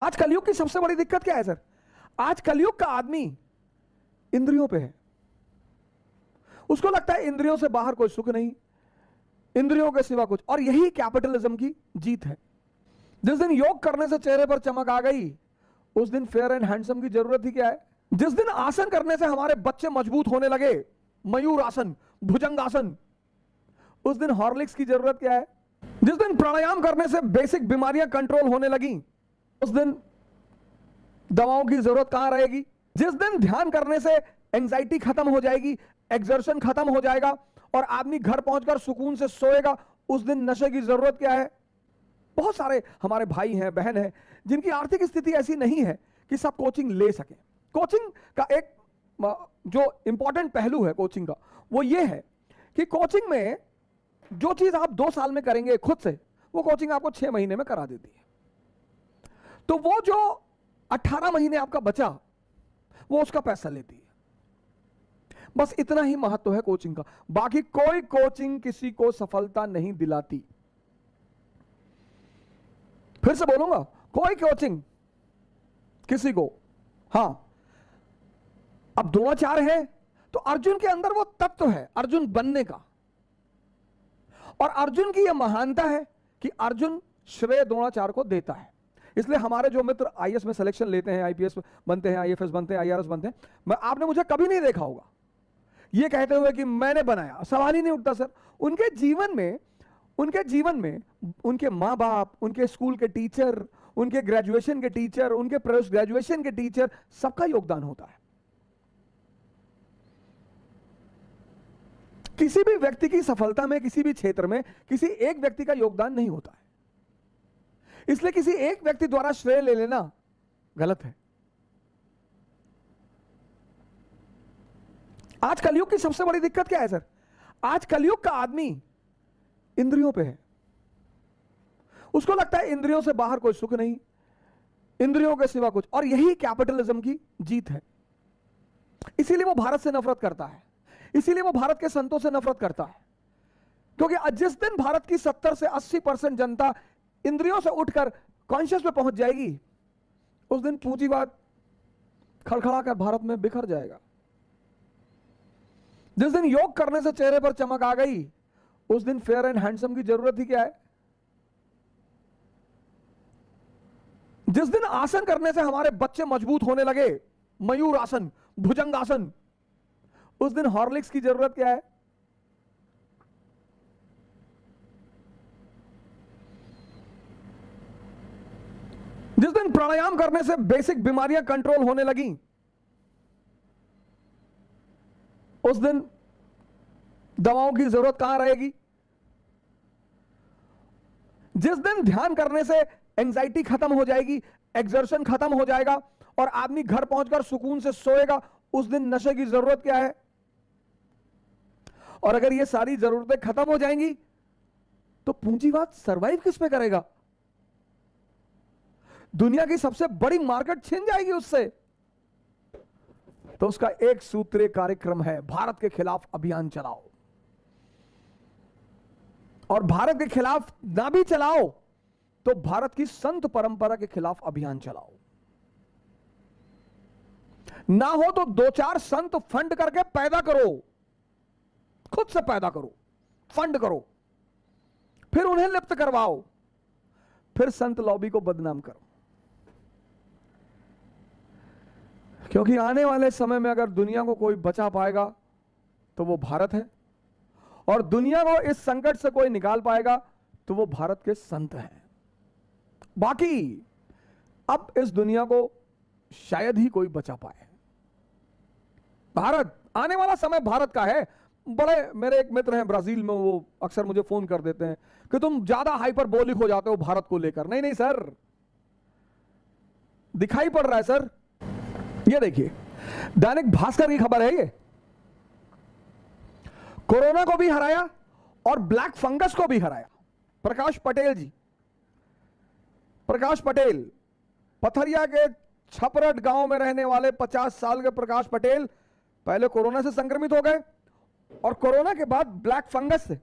आज कलयुग की सबसे बड़ी दिक्कत क्या है सर? आज कलयुग का आदमी इंद्रियों पे है। उसको लगता है इंद्रियों से बाहर कोई सुख नहीं, इंद्रियों के सिवा कुछ, और यही कैपिटलिज्म की जीत है। जिस दिन योग करने से चेहरे पर चमक आ गई, उस दिन फेयर एंड हैंडसम की जरूरत ही क्या है? जिस दिन आसन करने से हमारे बच्चे मजबूत होने लगे, मयूर आसन, भुजंग आसन, उस दिन हॉर्लिक्स की जरूरत क्या है? जिस दिन प्राणायाम करने से बेसिक बीमारियां कंट्रोल होने लगी, उस दिन दवाओं की जरूरत कहां रहेगी? जिस दिन ध्यान करने से एंजाइटी खत्म हो जाएगी, एक्सर्शन खत्म हो जाएगा और आदमी घर पहुंचकर सुकून से सोएगा, उस दिन नशे की जरूरत क्या है? बहुत सारे हमारे भाई हैं, बहन हैं, जिनकी आर्थिक स्थिति ऐसी नहीं है कि सब कोचिंग ले सकें। कोचिंग का एक जो इंपॉर्टेंट पहलू है कोचिंग का, वो ये है कि कोचिंग में जो चीज आप 2 साल में करेंगे खुद से, वो कोचिंग आपको 6 महीने में करा देती है। तो वो जो 18 महीने आपका बचा, वो उसका पैसा लेती है। बस इतना ही महत्व है कोचिंग का। बाकी कोई कोचिंग किसी को सफलता नहीं दिलाती। फिर से बोलूंगा, कोई कोचिंग किसी को, हां, अब द्रोणाचार्य है तो अर्जुन के अंदर वो तत्व है अर्जुन बनने का, और अर्जुन की यह महानता है कि अर्जुन श्रेय द्रोणाचार्य को देता है। इसलिए हमारे जो मित्र आईएएस में सिलेक्शन लेते हैं, आईपीएस बनते हैं, आईएफएस बनते हैं, आईआरएस बनते हैं, आपने मुझे कभी नहीं देखा होगा ये कहते हुए कि मैंने बनाया, सवाल ही नहीं उठता सर। उनके जीवन में उनके माँ बाप, उनके स्कूल के टीचर, उनके ग्रेजुएशन के टीचर, उनके पोस्ट ग्रेजुएशन के टीचर, सबका योगदान होता है। किसी भी व्यक्ति की सफलता में, किसी भी क्षेत्र में, किसी एक व्यक्ति का योगदान नहीं होता है। इसलिए किसी एक व्यक्ति द्वारा श्रेय ले लेना गलत है। आज कलयुग की सबसे बड़ी दिक्कत क्या है सर? आज कलयुग का आदमी इंद्रियों पे है। उसको लगता है इंद्रियों से बाहर कोई सुख नहीं, इंद्रियों के सिवा कुछ, और यही कैपिटलिज्म की जीत है। इसीलिए वो भारत से नफरत करता है, इसीलिए वो भारत के संतों से नफरत करता है। क्योंकि जिस दिन भारत की 70 से 80% जनता इंद्रियों से उठकर कॉन्शियस पे पहुंच जाएगी, उस दिन पूंजीवाद खड़खड़ा कर भारत में बिखर जाएगा। जिस दिन योग करने से चेहरे पर चमक आ गई, उस दिन फेयर एंड हैंडसम की जरूरत ही क्या है? जिस दिन आसन करने से हमारे बच्चे मजबूत होने लगे, मयूर आसन, भुजंग आसन, उस दिन हॉर्लिक्स की जरूरत क्या है? जिस दिन प्राणायाम करने से बेसिक बीमारियां कंट्रोल होने लगी, उस दिन दवाओं की जरूरत कहां रहेगी? जिस दिन ध्यान करने से एंजाइटी खत्म हो जाएगी, एक्सर्शन खत्म हो जाएगा और आदमी घर पहुंचकर सुकून से सोएगा, उस दिन नशे की जरूरत क्या है? और अगर ये सारी जरूरतें खत्म हो जाएंगी तो पूंजीवाद सरवाइव किस पे करेगा? दुनिया की सबसे बड़ी मार्केट छिन जाएगी उससे। तो उसका एक सूत्रीय कार्यक्रम है, भारत के खिलाफ अभियान चलाओ। और भारत के खिलाफ ना भी चलाओ तो भारत की संत परंपरा के खिलाफ अभियान चलाओ। ना हो तो 2-4 संत फंड करके पैदा करो, खुद से पैदा करो, फंड करो, फिर उन्हें लिप्त करवाओ, फिर संत लॉबी को बदनाम करो। क्योंकि आने वाले समय में अगर दुनिया को कोई बचा पाएगा तो वो भारत है, और दुनिया को इस संकट से कोई निकाल पाएगा तो वो भारत के संत हैं। बाकी अब इस दुनिया को शायद ही कोई बचा पाए। भारत, आने वाला समय भारत का है। बड़े मेरे एक मित्र हैं ब्राजील में, वो अक्सर मुझे फोन कर देते हैं कि तुम ज्यादा हाइपरबोलिक हो जाते हो भारत को लेकर। नहीं नहीं सर, दिखाई पड़ रहा है सर। ये देखिए, दैनिक भास्कर की खबर है, ये कोरोना को भी हराया और ब्लैक फंगस को भी हराया। प्रकाश पटेल जी, प्रकाश पटेल, पथरिया के छपरट गांव में रहने वाले 50 साल के प्रकाश पटेल पहले कोरोना से संक्रमित हो गए और कोरोना के बाद ब्लैक फंगस से